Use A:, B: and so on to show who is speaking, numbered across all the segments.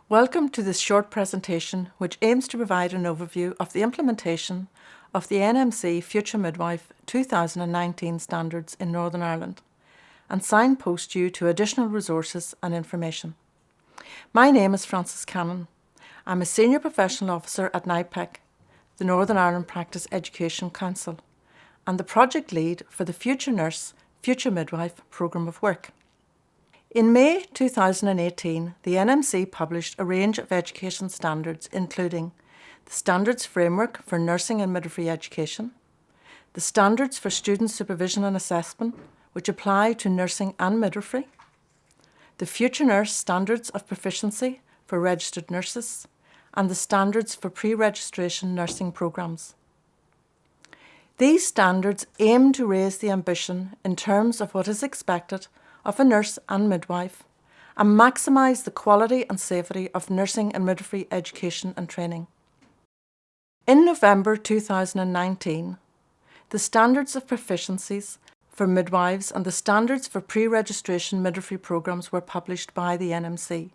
A: Welcome to this short presentation which aims to provide an overview of the implementation of the NMC Future Midwife 2019 standards in Northern Ireland and signpost you to additional resources and information. My name is Frances Cannon. I'm a Senior Professional Officer at NIPEC, the Northern Ireland Practice Education Council, and the Project Lead for the Future Nurse, Future Midwife programme of work. In May 2018, the NMC published a range of education standards including the Standards Framework for Nursing and Midwifery Education, the Standards for Student Supervision and Assessment, which apply to nursing and midwifery, the Future Nurse Standards of Proficiency for Registered Nurses, and the Standards for Pre-Registration Nursing Programmes. These standards aim to raise the ambition in terms of what is expected of a nurse and midwife and maximise the quality and safety of nursing and midwifery education and training. In November 2019, the Standards of Proficiencies for Midwives and the Standards for Pre-Registration Midwifery Programmes were published by the NMC.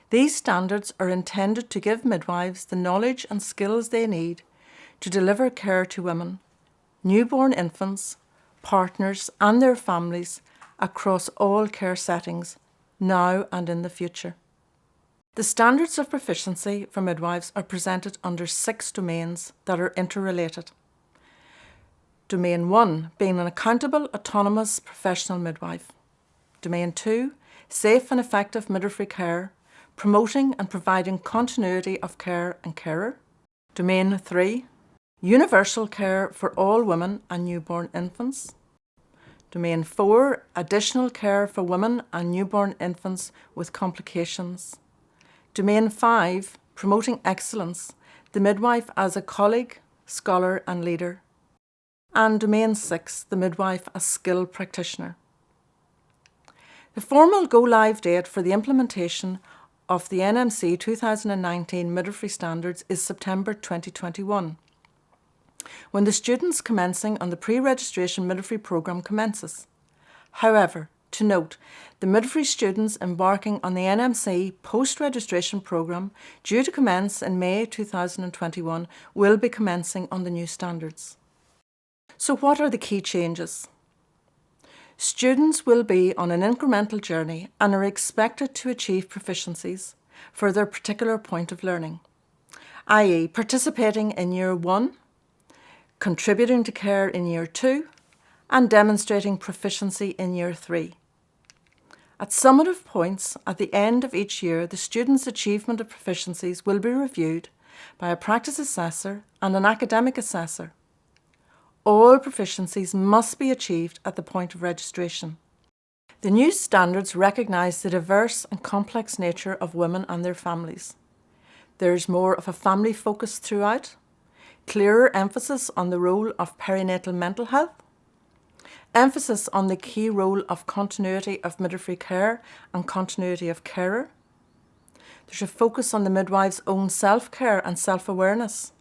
A: These standards are intended to give midwives the knowledge and skills they need to deliver care to women, newborn infants, partners and their families across all care settings, now and in the future. The Standards of Proficiency for Midwives are presented under 6 domains that are interrelated. Domain 1 being an accountable, autonomous professional midwife. Domain 2, safe and effective midwifery care, promoting and providing continuity of care and carer. Domain 3, universal care for all women and newborn infants. Domain 4, additional care for women and newborn infants with complications. Domain 5, promoting excellence, the midwife as a colleague, scholar and leader. And Domain 6, the midwife as skilled practitioner. The formal go-live date for the implementation of the NMC 2019 midwifery standards is September 2021, when the students commencing on the pre-registration midwifery programme commences. However, to note, the midwifery students embarking on the NMC post-registration programme due to commence in May 2021 will be commencing on the new standards. So what are the key changes? Students will be on an incremental journey and are expected to achieve proficiencies for their particular point of learning, i.e. participating in Year 1, contributing to care in Year 2, and demonstrating proficiency in Year 3. At summative points at the end of each year, the students' achievement of proficiencies will be reviewed by a practice assessor and an academic assessor. All proficiencies must be achieved at the point of registration. The new standards recognise the diverse and complex nature of women and their families. There is more of a family focus throughout, clearer emphasis on the role of perinatal mental health, emphasis on the key role of continuity of midwifery care and continuity of carer. There's a focus on the midwife's own self-care and self-awareness.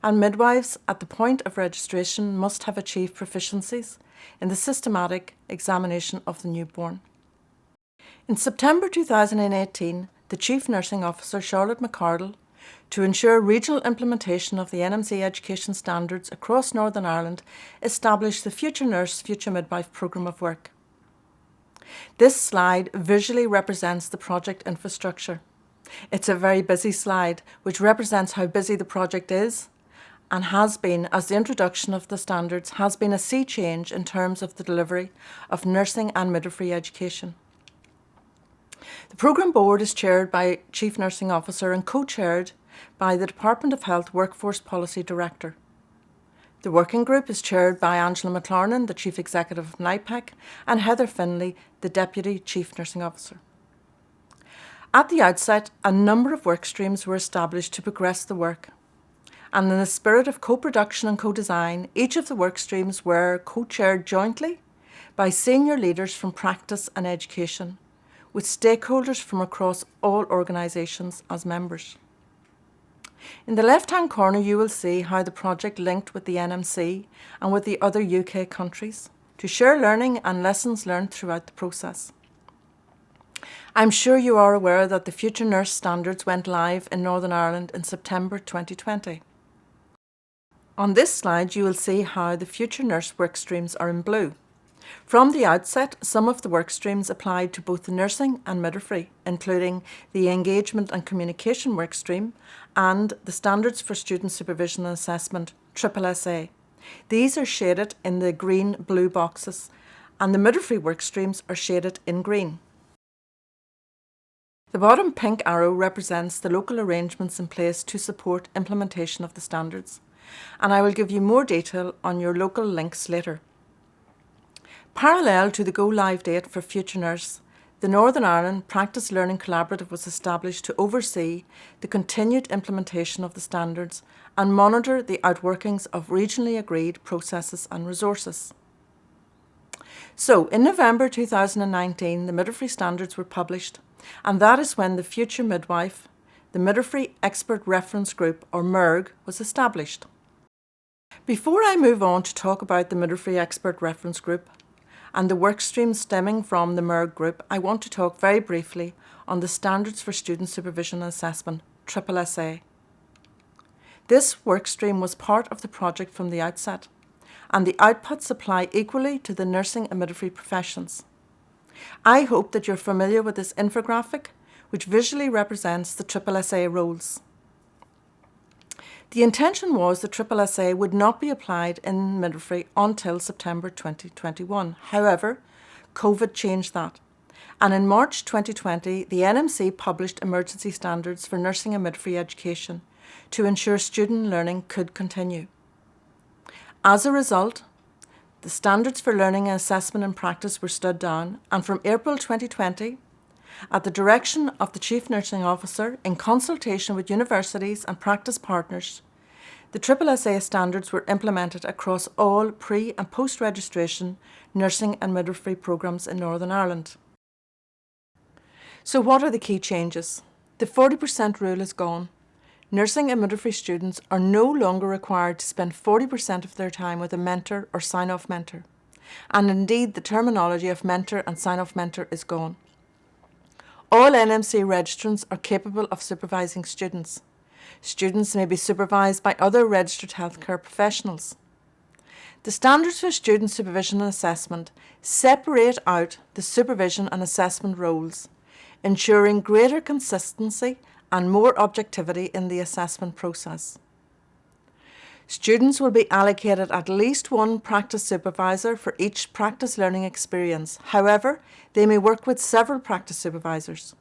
A: And midwives at the point of registration must have achieved proficiencies in the systematic examination of the newborn. In September 2018, the Chief Nursing Officer, Charlotte McCardle, to ensure regional implementation of the NMC education standards across Northern Ireland, established the Future Nurse, Future Midwife programme of work. This slide visually represents the project infrastructure. It's a very busy slide, which represents how busy the project is and has been, as the introduction of the standards has been a sea change in terms of the delivery of nursing and midwifery education. The programme board is chaired by Chief Nursing Officer and co-chaired by the Department of Health Workforce Policy Director. The working group is chaired by Angela McLarnon, the Chief Executive of NIPEC, and Heather Finlay, the Deputy Chief Nursing Officer. At the outset, a number of work streams were established to progress the work. And in the spirit of co-production and co-design, each of the work streams were co-chaired jointly by senior leaders from practice and education, with stakeholders from across all organisations as members. In the left-hand corner, you will see how the project linked with the NMC and with the other UK countries to share learning and lessons learned throughout the process. I'm sure you are aware that the Future Nurse standards went live in Northern Ireland in September 2020. On this slide, you will see how the Future Nurse work streams are in blue. From the outset, some of the work streams applied to both the nursing and midwifery, including the engagement and communication work stream and the standards for student supervision and assessment, SSSA. These are shaded in the green-blue boxes, and the midwifery work streams are shaded in green. The bottom pink arrow represents the local arrangements in place to support implementation of the standards, and I will give you more detail on your local links later. Parallel to the go-live date for Future Nurse, the Northern Ireland Practice Learning Collaborative was established to oversee the continued implementation of the standards and monitor the outworkings of regionally agreed processes and resources. So, in November 2019, the midwifery standards were published, and that is when the Future Midwife, the Midwifery Expert Reference Group, or MIRG, was established. Before I move on to talk about the Midwifery Expert Reference Group and the work streams stemming from the MIRG group, I want to talk very briefly on the Standards for Student Supervision and Assessment, SSSA. This work stream was part of the project from the outset, and the outputs apply equally to the nursing and midwifery professions. I hope that you're familiar with this infographic, which visually represents the SSSA roles. The intention was that SSSA would not be applied in midwifery until September 2021. However, COVID changed that. And in March 2020, the NMC published emergency standards for nursing and midwifery education to ensure student learning could continue. As a result, the standards for learning and assessment and practice were stood down, and from April 2020, at the direction of the Chief Nursing Officer, in consultation with universities and practice partners, the SSSA standards were implemented across all pre- and post-registration nursing and midwifery programmes in Northern Ireland. So what are the key changes? The 40% rule is gone. Nursing and midwifery students are no longer required to spend 40% of their time with a mentor or sign-off mentor. And indeed, the terminology of mentor and sign-off mentor is gone. All NMC registrants are capable of supervising students. Students may be supervised by other registered healthcare professionals. The standards for student supervision and assessment separate out the supervision and assessment roles, ensuring greater consistency and more objectivity in the assessment process. Students will be allocated at least one practice supervisor for each practice learning experience. However, they may work with several practice supervisors.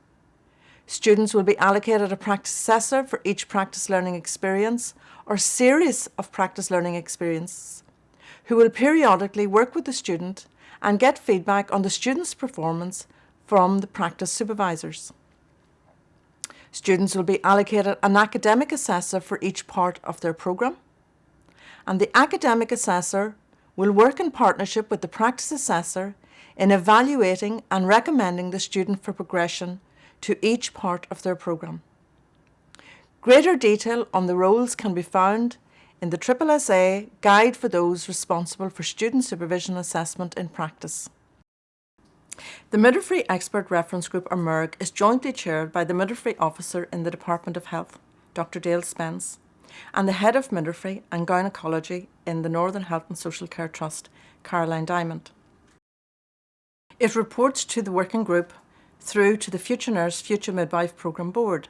A: Students will be allocated a practice assessor for each practice learning experience or series of practice learning experiences, who will periodically work with the student and get feedback on the student's performance from the practice supervisors. Students will be allocated an academic assessor for each part of their programme, and the academic assessor will work in partnership with the practice assessor in evaluating and recommending the student for progression to each part of their programme. Greater detail on the roles can be found in the SSSA Guide for those responsible for student supervision assessment in practice. The Midwifery Expert Reference Group, or MIRG, is jointly chaired by the Midwifery Officer in the Department of Health, Dr. Dale Spence, and the Head of Midwifery and Gynecology in the Northern Health and Social Care Trust, Caroline Diamond. It reports to the working group through to the Future Nurse, Future Midwife Programme Board.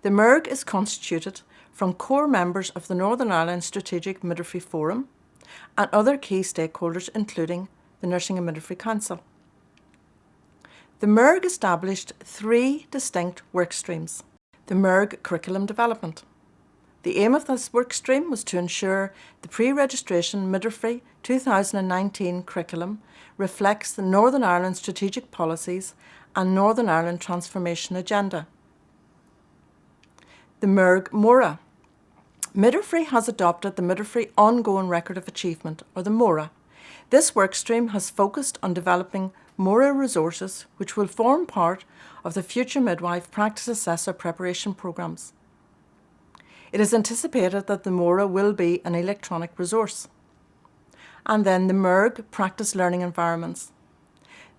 A: The MIRG is constituted from core members of the Northern Ireland Strategic Midwifery Forum and other key stakeholders, including the Nursing and Midwifery Council. The MIRG established 3 distinct work streams. The MIRG Curriculum Development. The aim of this work stream was to ensure the pre-registration Midwifery 2019 curriculum reflects the Northern Ireland strategic policies and Northern Ireland Transformation Agenda. The MIRG MORA. Midwifery has adopted the Midwifery Ongoing Record of Achievement, or the MORA. This workstream has focused on developing MORA resources which will form part of the Future Midwife Practice Assessor preparation programmes. It is anticipated that the MORA will be an electronic resource. And then the MIRG Practice Learning Environments.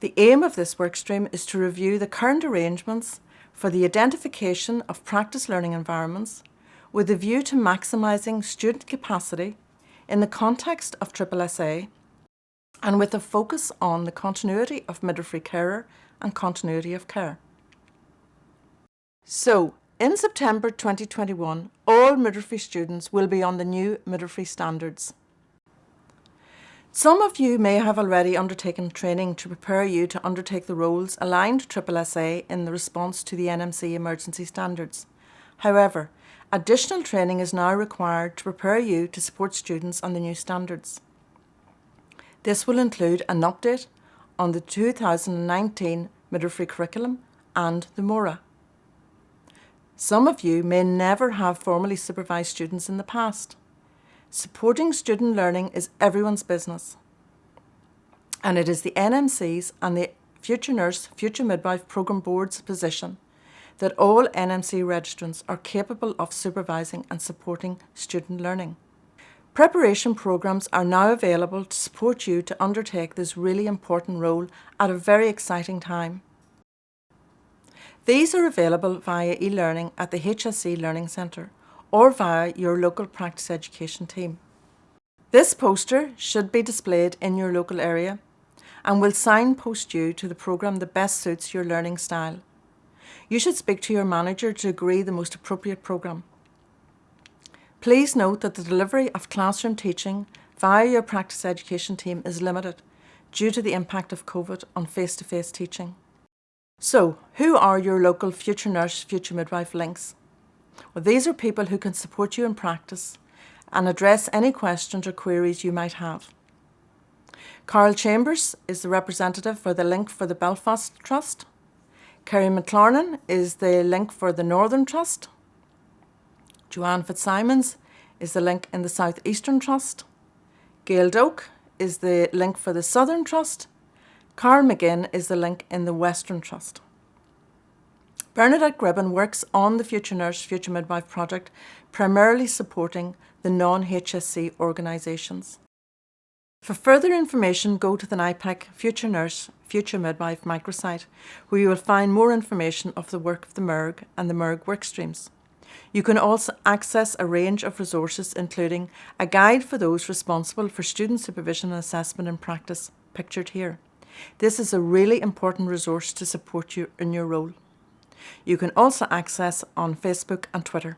A: The aim of this workstream is to review the current arrangements for the identification of practice learning environments with a view to maximising student capacity in the context of SSSA and with a focus on the continuity of midwifery carer and continuity of care. So, in September 2021, all midwifery students will be on the new midwifery standards. Some of you may have already undertaken training to prepare you to undertake the roles aligned to SSSA in the response to the NMC emergency standards. However, additional training is now required to prepare you to support students on the new standards. This will include an update on the 2019 midwifery curriculum and the MORA. Some of you may never have formally supervised students in the past. Supporting student learning is everyone's business, and it is the NMC's and the Future Nurse, Future Midwife Programme Board's position that all NMC registrants are capable of supervising and supporting student learning. Preparation programmes are now available to support you to undertake this really important role at a very exciting time. These are available via e-learning at the HSC Learning Centre or via your local practice education team. This poster should be displayed in your local area and will signpost you to the programme that best suits your learning style. You should speak to your manager to agree the most appropriate programme. Please note that the delivery of classroom teaching via your practice education team is limited due to the impact of COVID on face-to-face teaching. So, who are your local Future Nurse, Future Midwife links? Well, these are people who can support you in practice and address any questions or queries you might have. Carl Chambers is the representative for the link for the Belfast Trust. Kerry McLarnon is the link for the Northern Trust. Joanne Fitzsimons is the link in the South Eastern Trust. Gail Doak is the link for the Southern Trust. Carl McGinn is the link in the Western Trust. Bernadette Gribben works on the Future Nurse, Future Midwife project, primarily supporting the non-HSC organisations. For further information, go to the NIPEC Future Nurse, Future Midwife microsite, where you will find more information of the work of the MERG and the MERG workstreams. You can also access a range of resources, including a guide for those responsible for student supervision and assessment in practice, pictured here. This is a really important resource to support you in your role. You can also access on Facebook and Twitter.